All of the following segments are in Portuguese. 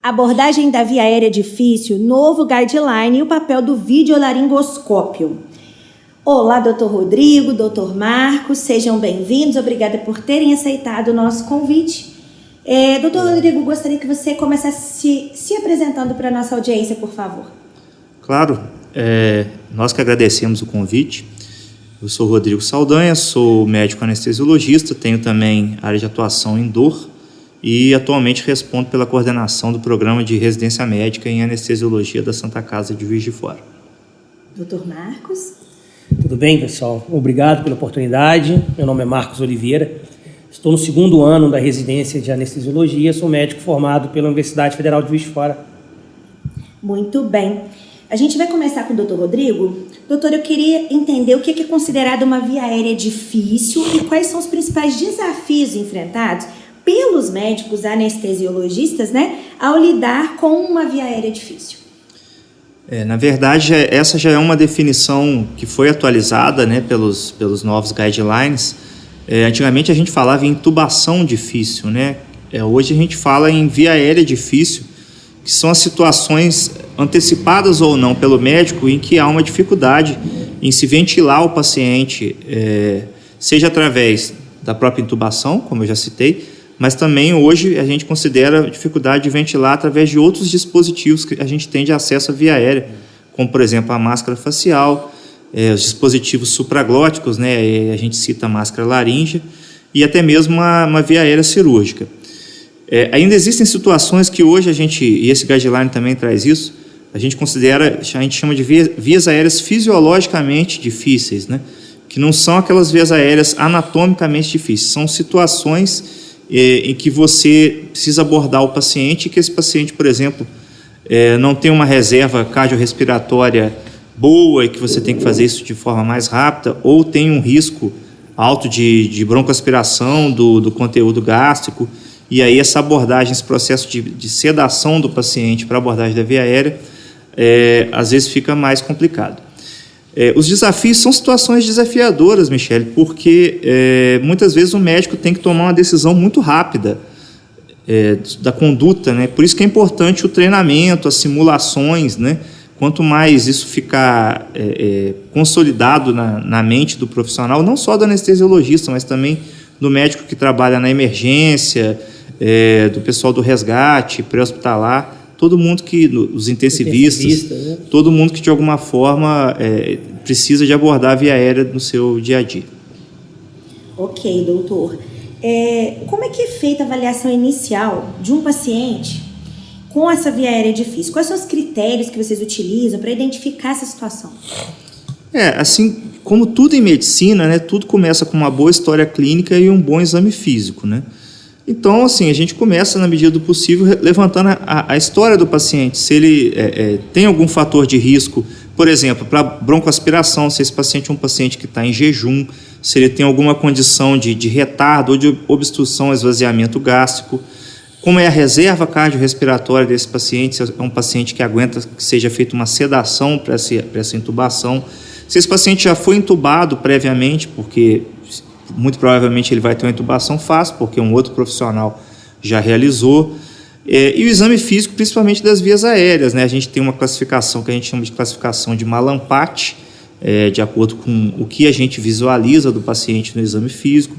Abordagem da via aérea difícil, novo guideline e o papel do videolaringoscópio. Olá, Dr. Rodrigo, Dr. Marcos, sejam bem-vindos. Obrigada por terem aceitado o nosso convite. Dr. Rodrigo, gostaria que você começasse se apresentando para a nossa audiência, por favor. Claro, nós que agradecemos o convite. Eu sou Rodrigo Saldanha, sou médico anestesiologista, tenho também área de atuação em dor e atualmente respondo pela coordenação do programa de residência médica em anestesiologia da Santa Casa de Juiz de Fora. Dr. Marcos? Tudo bem, pessoal? Obrigado pela oportunidade. Meu nome é Marcos Oliveira. Estou no 2º ano da residência de anestesiologia. Sou médico formado pela Universidade Federal de Juiz de Fora. Muito bem. A gente vai começar com o Dr. Rodrigo. Doutor, eu queria entender o que é considerado uma via aérea difícil e quais são os principais desafios enfrentados pelos médicos anestesiologistas, ao lidar com uma via aérea difícil. Na verdade, essa já é uma definição que foi atualizada, pelos novos guidelines. Antigamente a gente falava em intubação difícil, hoje a gente fala em via aérea difícil, que são as situações antecipadas ou não pelo médico em que há uma dificuldade em se ventilar o paciente, seja através da própria intubação, como eu já citei, mas também hoje a gente considera dificuldade de ventilar através de outros dispositivos que a gente tem de acesso à via aérea, como por exemplo a máscara facial, os dispositivos supraglóticos, a gente cita a máscara laríngea e até mesmo uma via aérea cirúrgica. Ainda existem situações que hoje e esse guideline também traz isso, a gente chama de vias aéreas fisiologicamente difíceis, que não são aquelas vias aéreas anatomicamente difíceis, são situações em que você precisa abordar o paciente e que esse paciente, por exemplo, não tem uma reserva cardiorrespiratória boa e que você tem que fazer isso de forma mais rápida, ou tem um risco alto de broncoaspiração do conteúdo gástrico, e aí essa abordagem, esse processo de sedação do paciente para a abordagem da via aérea, às vezes fica mais complicado. Os desafios são situações desafiadoras, Michele, porque muitas vezes o médico tem que tomar uma decisão muito rápida da conduta, Por isso que é importante o treinamento, as simulações, Quanto mais isso ficar consolidado na mente do profissional, não só do anestesiologista, mas também do médico que trabalha na emergência, do pessoal do resgate, pré-hospitalar, todo mundo os intensivistas, todo mundo que de alguma forma precisa de abordar a via aérea no seu dia a dia. Ok, doutor. Como é que é feita a avaliação inicial de um paciente com essa via aérea difícil? Quais são os critérios que vocês utilizam para identificar essa situação? Assim como tudo em medicina, tudo começa com uma boa história clínica e um bom exame físico, Então, assim, a gente começa, na medida do possível, levantando a história do paciente, se ele tem algum fator de risco, por exemplo, para broncoaspiração, se esse paciente é um paciente que está em jejum, se ele tem alguma condição de retardo ou de obstrução ao esvaziamento gástrico, como é a reserva cardiorrespiratória desse paciente, se é um paciente que aguenta que seja feita uma sedação para essa intubação, se esse paciente já foi intubado previamente, porque muito provavelmente ele vai ter uma intubação fácil, porque um outro profissional já realizou, e o exame físico, principalmente das vias aéreas, A gente tem uma classificação que a gente chama de classificação de Mallampati, de acordo com o que a gente visualiza do paciente no exame físico,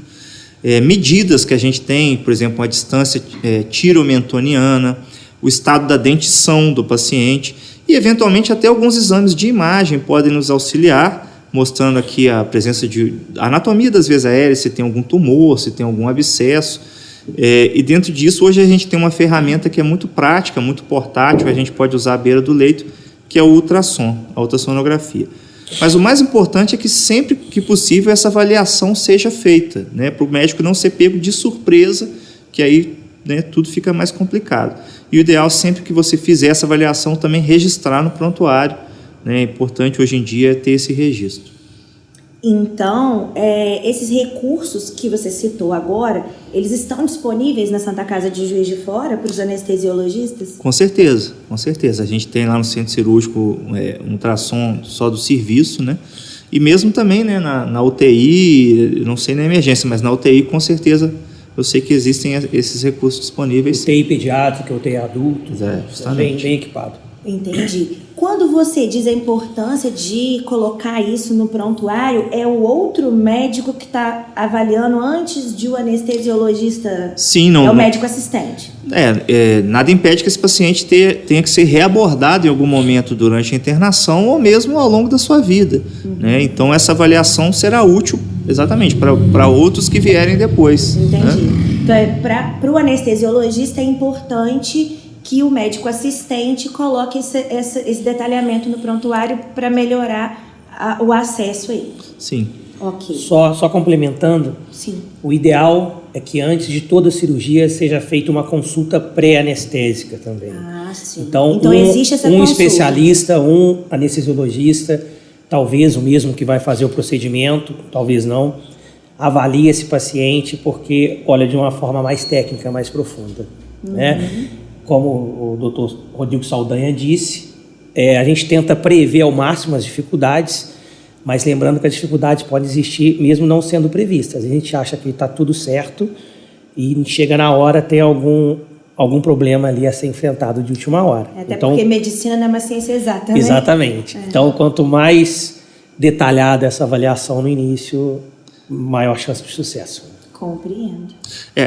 medidas que a gente tem, por exemplo, a distância tiromentoniana, o estado da dentição do paciente e, eventualmente, até alguns exames de imagem podem nos auxiliar, mostrando aqui a presença a anatomia das vias aéreas, se tem algum tumor, se tem algum abscesso. E dentro disso, hoje a gente tem uma ferramenta que é muito prática, muito portátil, a gente pode usar à beira do leito, que é o ultrassom, a ultrassonografia. Mas o mais importante é que sempre que possível essa avaliação seja feita, para o médico não ser pego de surpresa, que aí tudo fica mais complicado. E o ideal, sempre que você fizer essa avaliação, também registrar no prontuário. É importante hoje em dia ter esse registro. Então, esses recursos que você citou agora, eles estão disponíveis na Santa Casa de Juiz de Fora para os anestesiologistas? Com certeza. A gente tem lá no centro cirúrgico um ultrassom só do serviço, E mesmo também na UTI, não sei na emergência, mas na UTI com certeza eu sei que existem esses recursos disponíveis. UTI pediátrica, UTI adulto, bem equipado. Entendi. Quando você diz a importância de colocar isso no prontuário, é o outro médico que está avaliando antes de o anestesiologista? Sim, não. É o médico assistente? Nada impede que esse paciente tenha que ser reabordado em algum momento durante a internação ou mesmo ao longo da sua vida. Né? Então, essa avaliação será útil exatamente para outros que vierem depois. Entendi. Né? Então, para o anestesiologista é importante que o médico assistente coloque esse detalhamento no prontuário para melhorar o acesso aí. Sim. Ok. Só complementando, sim, o ideal é que antes de toda cirurgia seja feita uma consulta pré-anestésica também. Ah, sim. Então existe essa consulta. especialista, um anestesiologista, talvez o mesmo que vai fazer o procedimento, talvez não, avalie esse paciente porque olha de uma forma mais técnica, mais profunda. Né? Como o doutor Rodrigo Saldanha disse, a gente tenta prever ao máximo as dificuldades, mas lembrando que as dificuldades podem existir mesmo não sendo previstas. A gente acha que está tudo certo e chega na hora, tem algum problema ali a ser enfrentado de última hora. Até porque medicina não é uma ciência exata, né? Exatamente. Então, quanto mais detalhada essa avaliação no início, maior chance de sucesso. Compreendo.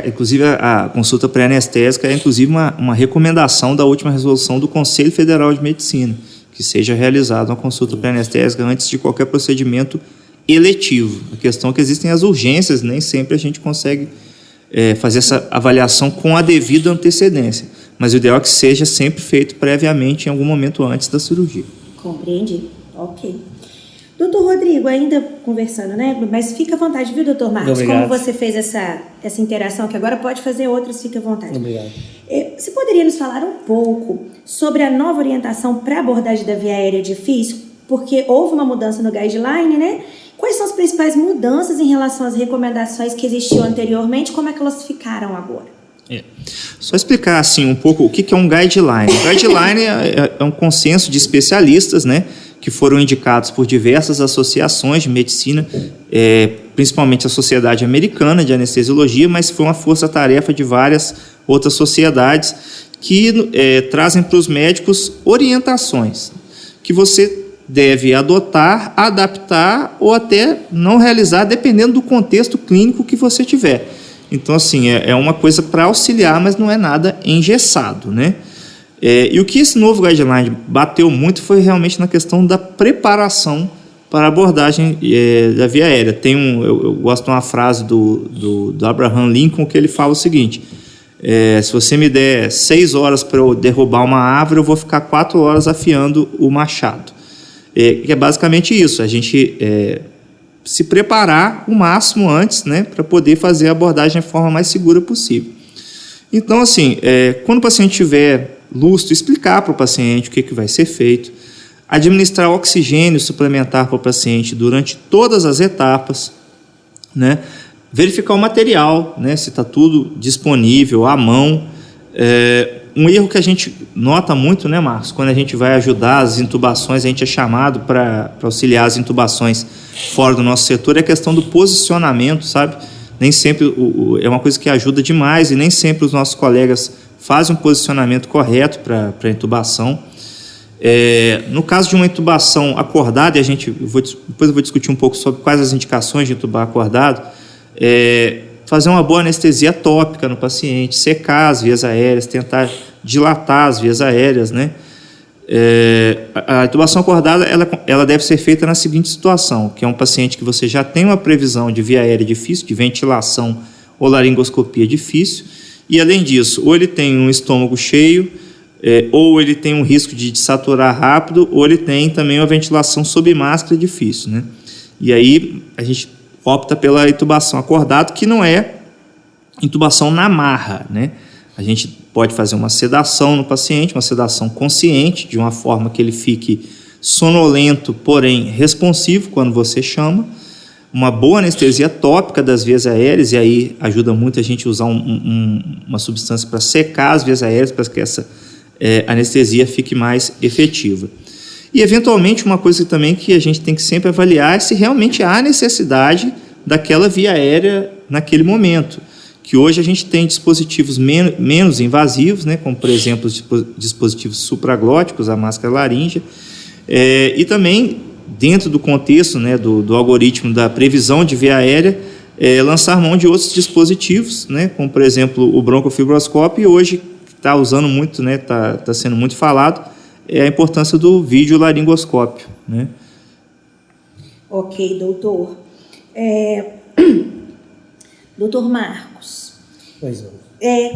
Inclusive, a consulta pré-anestésica é inclusive uma recomendação da última resolução do Conselho Federal de Medicina, que seja realizada uma consulta pré-anestésica antes de qualquer procedimento eletivo. A questão é que existem as urgências, nem sempre a gente consegue fazer essa avaliação com a devida antecedência, mas o ideal é que seja sempre feito previamente em algum momento antes da cirurgia. Compreendi. Ok. Doutor Rodrigo, ainda conversando, né? Mas fica à vontade, viu, doutor Marcos? Obrigado. Como você fez essa interação, que agora pode fazer outras, fica à vontade. Obrigado. Você poderia nos falar um pouco sobre a nova orientação para abordagem da via aérea difícil? Porque houve uma mudança no guideline, né? Quais são as principais mudanças em relação às recomendações que existiam anteriormente? Como é que elas ficaram agora? Só explicar assim um pouco o que é um guideline. O guideline é um consenso de especialistas, né, que foram indicados por diversas associações de medicina, principalmente a Sociedade Americana de Anestesiologia, mas foi uma força-tarefa de várias outras sociedades que trazem para os médicos orientações que você deve adotar, adaptar ou até não realizar, dependendo do contexto clínico que você tiver. Então, assim, é uma coisa para auxiliar, mas não é nada engessado, né? E o que esse novo guideline bateu muito foi realmente na questão da preparação para a abordagem da via aérea. Eu gosto de uma frase do Abraham Lincoln, que ele fala o seguinte: se você me der 6 horas para eu derrubar uma árvore, eu vou ficar 4 horas afiando o machado. Que é basicamente isso, a gente se preparar o máximo antes, né, para poder fazer a abordagem da forma mais segura possível. Então, assim, quando o paciente tiver lúcido, explicar para o paciente o que vai ser feito, administrar oxigênio suplementar para o paciente durante todas as etapas, né, verificar o material, né, se está tudo disponível à mão. Um erro que a gente nota muito, né, Marcos, quando a gente vai ajudar as intubações, a gente é chamado para auxiliar as intubações fora do nosso setor, é a questão do posicionamento, sabe? Nem sempre é uma coisa que ajuda demais e nem sempre os nossos colegas fazem um posicionamento correto para a intubação. No caso de uma intubação acordada, e depois eu vou discutir um pouco sobre quais as indicações de intubar acordado, fazer uma boa anestesia tópica no paciente, secar as vias aéreas, tentar dilatar as vias aéreas, né? A intubação acordada ela deve ser feita na seguinte situação, que é um paciente que você já tem uma previsão de via aérea difícil, de ventilação ou laringoscopia difícil, e além disso, ou ele tem um estômago cheio, ou ele tem um risco de saturar rápido, ou ele tem também uma ventilação sob máscara difícil, né? E aí a gente opta pela intubação acordada, que não é intubação na marra, né? A gente pode fazer uma sedação no paciente, uma sedação consciente, de uma forma que ele fique sonolento, porém responsivo quando você chama, uma boa anestesia tópica das vias aéreas, e aí ajuda muito a gente usar uma substância para secar as vias aéreas, para que essa anestesia fique mais efetiva. E, eventualmente, uma coisa também que a gente tem que sempre avaliar é se realmente há necessidade daquela via aérea naquele momento, que hoje a gente tem dispositivos menos invasivos, né, como, por exemplo, os dispositivos supraglóticos, a máscara laríngea, e também, dentro do contexto, né, do algoritmo da previsão de via aérea, lançar mão de outros dispositivos, né, como, por exemplo, o broncofibroscópio, e hoje está usando muito, né, tá sendo muito falado, a importância do videolaringoscópio, né? Ok, doutor. Doutor Marcos, Pois não.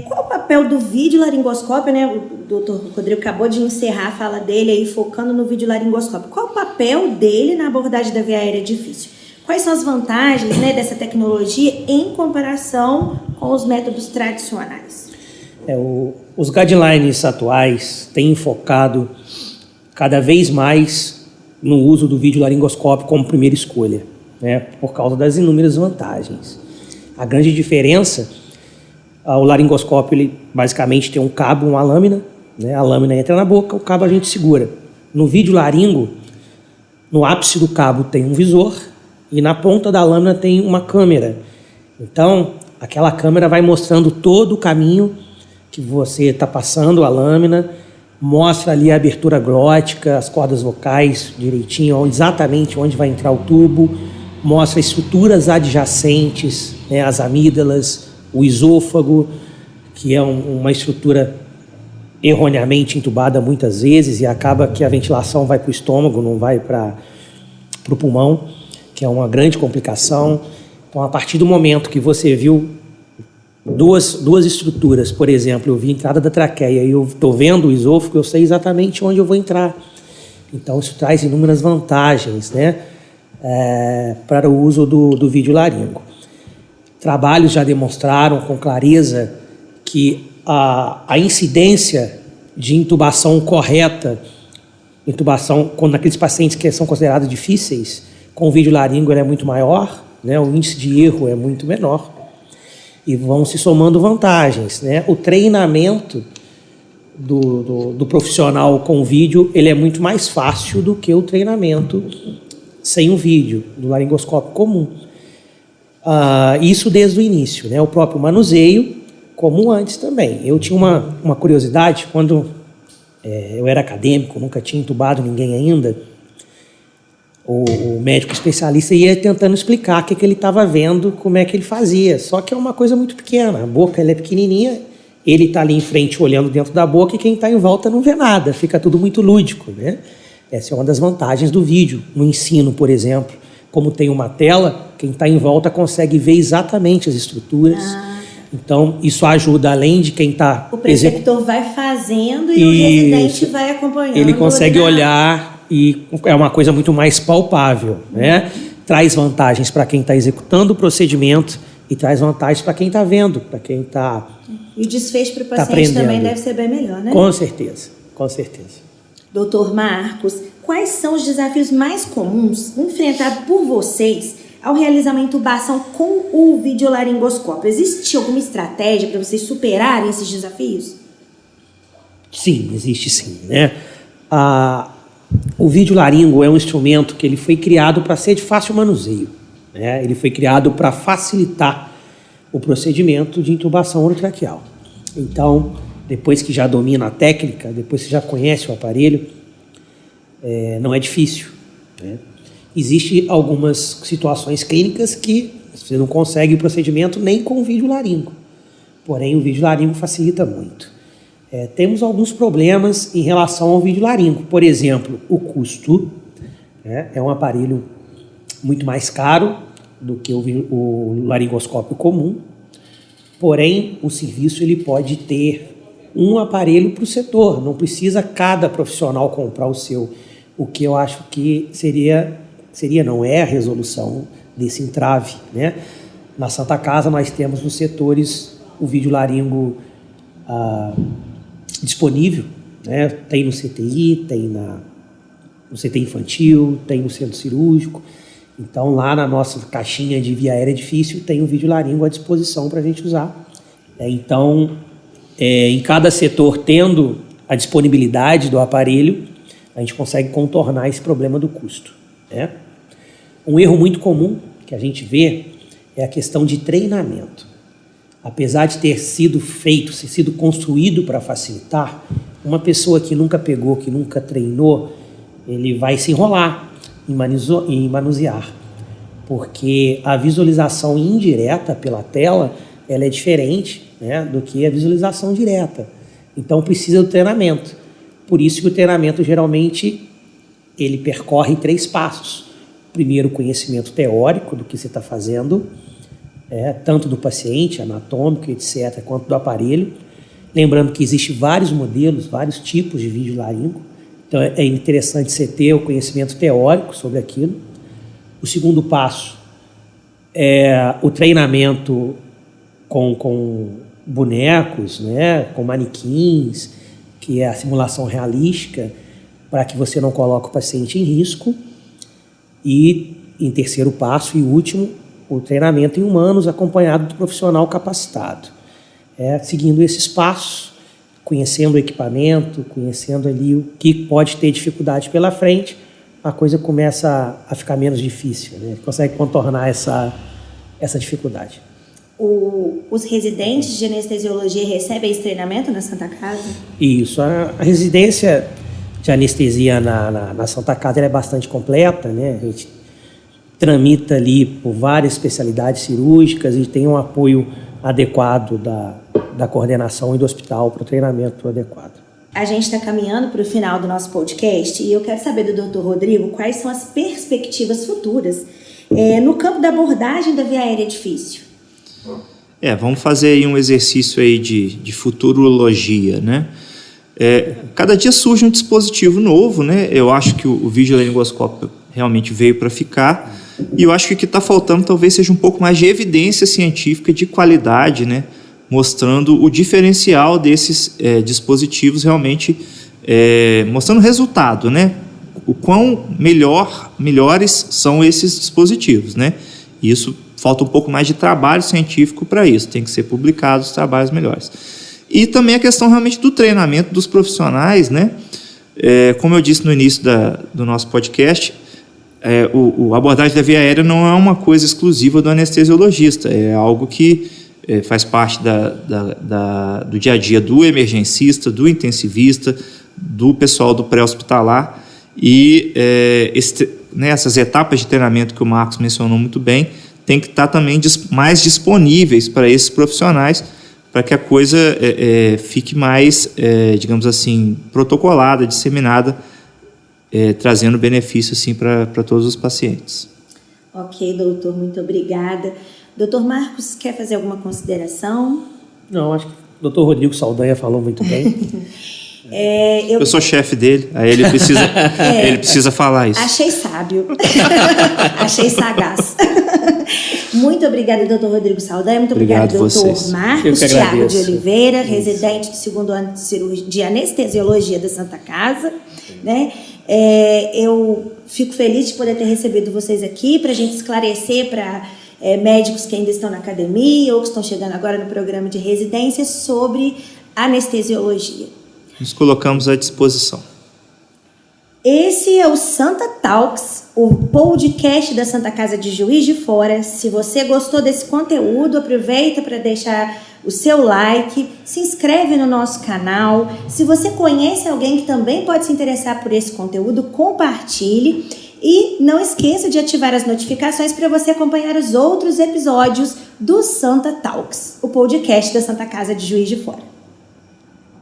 qual o papel do videolaringoscópio, né? O doutor Rodrigo acabou de encerrar a fala dele aí, focando no videolaringoscópio. Qual o papel dele na abordagem da via aérea difícil? Quais são as vantagens, né, dessa tecnologia em comparação com os métodos tradicionais? Os guidelines atuais têm focado cada vez mais no uso do videolaringoscópio como primeira escolha, né, por causa das inúmeras vantagens. A grande diferença, o laringoscópio, ele basicamente tem um cabo, uma lâmina, né, a lâmina entra na boca, o cabo a gente segura. No videolaringo, no ápice do cabo tem um visor e na ponta da lâmina tem uma câmera. Então, aquela câmera vai mostrando todo o caminho que você está passando a lâmina, mostra ali a abertura glótica, as cordas vocais direitinho, exatamente onde vai entrar o tubo, mostra estruturas adjacentes, né, as amígdalas, o esôfago, que é uma estrutura erroneamente entubada muitas vezes e acaba que a ventilação vai para o estômago, não vai para o pulmão, que é uma grande complicação. Então, a partir do momento que você viu duas estruturas, por exemplo, eu vi a entrada da traqueia e eu estou vendo o esôfago, eu sei exatamente onde eu vou entrar. Então, isso traz inúmeras vantagens, né, para o uso do videolaringo. Trabalhos já demonstraram com clareza que a incidência de intubação correta, quando aqueles pacientes que são considerados difíceis, com o videolaringo é muito maior, né, o índice de erro é muito menor. E vão se somando vantagens, né? O treinamento do profissional com vídeo, ele é muito mais fácil do que o treinamento sem o vídeo, do laringoscópio comum. Isso desde o início, né? O próprio manuseio, como antes também. Eu tinha uma curiosidade, quando eu era acadêmico, nunca tinha intubado ninguém ainda, o médico especialista ia tentando explicar o que ele estava vendo, como é que ele fazia. Só que é uma coisa muito pequena. A boca ela é pequenininha, ele está ali em frente olhando dentro da boca e quem está em volta não vê nada. Fica tudo muito lúdico, né? Essa é uma das vantagens do vídeo. No ensino, por exemplo, como tem uma tela, quem está em volta consegue ver exatamente as estruturas. Então, isso ajuda, além de quem está... O preceptor vai fazendo e o residente vai acompanhando. Ele consegue olhar... E é uma coisa muito mais palpável, né? Traz vantagens para quem está executando o procedimento e traz vantagens para quem está vendo, para quem está... E o desfecho para o paciente também deve ser bem melhor, né? Com certeza, com certeza. Doutor Marcos, quais são os desafios mais comuns enfrentados por vocês ao realizar uma intubação com o videolaringoscópio? Existe alguma estratégia para vocês superarem esses desafios? Sim, existe sim, né? O videolaringo é um instrumento que ele foi criado para ser de fácil manuseio, né? Ele foi criado para facilitar o procedimento de intubação orotraqueal. Então, depois que já domina a técnica, depois que já conhece o aparelho, não é difícil, né? Existem algumas situações clínicas que você não consegue o procedimento nem com o videolaringo. Porém, o videolaringo facilita muito. Temos alguns problemas em relação ao videolaringo. Por exemplo, o custo, né? É um aparelho muito mais caro do que o laringoscópio comum. Porém, o serviço ele pode ter um aparelho para o setor. Não precisa cada profissional comprar o seu. O que eu acho que não é a resolução desse entrave, né? Na Santa Casa nós temos nos setores o videolaringo disponível, né? Tem no CTI, tem no CTI infantil, tem no centro cirúrgico. Então, lá na nossa caixinha de via aérea difícil, tem o videolaringo à disposição para a gente usar. Então, em cada setor, tendo a disponibilidade do aparelho, a gente consegue contornar esse problema do custo, né? Um erro muito comum que a gente vê é a questão de treinamento. apesar de ter sido construído para facilitar, uma pessoa que nunca pegou, que nunca treinou, ele vai se enrolar em manusear, porque a visualização indireta pela tela, ela é diferente, né, do que a visualização direta. Então precisa do treinamento. Por isso que o treinamento geralmente ele percorre 3 passos. Primeiro, o conhecimento teórico do que você está fazendo, tanto do paciente, anatômico, etc., quanto do aparelho. Lembrando que existem vários modelos, vários tipos de videolaringo. Então é interessante você ter o conhecimento teórico sobre aquilo. O segundo passo é o treinamento com bonecos, né, com manequins, que é a simulação realística, para que você não coloque o paciente em risco. E, em terceiro passo e último, o treinamento em humanos acompanhado do profissional capacitado. Seguindo esses passos, conhecendo o equipamento, conhecendo ali o que pode ter dificuldade pela frente, a coisa começa a ficar menos difícil, né? Consegue contornar essa dificuldade. Os residentes de anestesiologia recebem esse treinamento na Santa Casa? Isso. A residência de anestesia na Santa Casa é bastante completa, né? A gente tramita ali por várias especialidades cirúrgicas e tem um apoio adequado da coordenação e do hospital para o treinamento adequado. A gente está caminhando para o final do nosso podcast e eu quero saber do Dr. Rodrigo quais são as perspectivas futuras no campo da abordagem da via aérea difícil. Vamos fazer aí um exercício aí de futurologia, né? Cada dia surge um dispositivo novo, né? Eu acho que o videolaringoscópio realmente veio para ficar e eu acho que o que está faltando talvez seja um pouco mais de evidência científica de qualidade, né? Mostrando o diferencial desses dispositivos realmente, mostrando o resultado, né? O quão melhores são esses dispositivos, né? Isso falta um pouco mais de trabalho científico para isso, tem que ser publicados os trabalhos melhores. E também a questão realmente do treinamento dos profissionais, né? Como eu disse no início do nosso podcast, a abordagem da via aérea não é uma coisa exclusiva do anestesiologista, é algo que faz parte do dia a dia do emergencista, do intensivista, do pessoal do pré-hospitalar e essas etapas de treinamento que o Marcos mencionou muito bem tem que estar também mais disponíveis para esses profissionais para que a coisa fique mais, digamos assim, protocolada, disseminada, trazendo benefício assim, para todos os pacientes. Ok, doutor, muito obrigada. Doutor Marcos, quer fazer alguma consideração? Não, acho que o doutor Rodrigo Saldanha falou muito bem. Eu sou chefe dele, aí ele precisa falar isso. Achei sábio, achei sagaz. Muito obrigada, doutor Rodrigo Saldanha, muito obrigada, doutor Marcos Thiago de Oliveira, residente do 2º ano de anestesiologia da Santa Casa, né? Eu fico feliz de poder ter recebido vocês aqui para a gente esclarecer para médicos que ainda estão na academia ou que estão chegando agora no programa de residência sobre anestesiologia. Nos colocamos à disposição. Esse é o Santa Talks, o podcast da Santa Casa de Juiz de Fora. Se você gostou desse conteúdo, aproveita para deixar o seu like, se inscreve no nosso canal. Se você conhece alguém que também pode se interessar por esse conteúdo, compartilhe. E não esqueça de ativar as notificações para você acompanhar os outros episódios do Santa Talks, o podcast da Santa Casa de Juiz de Fora.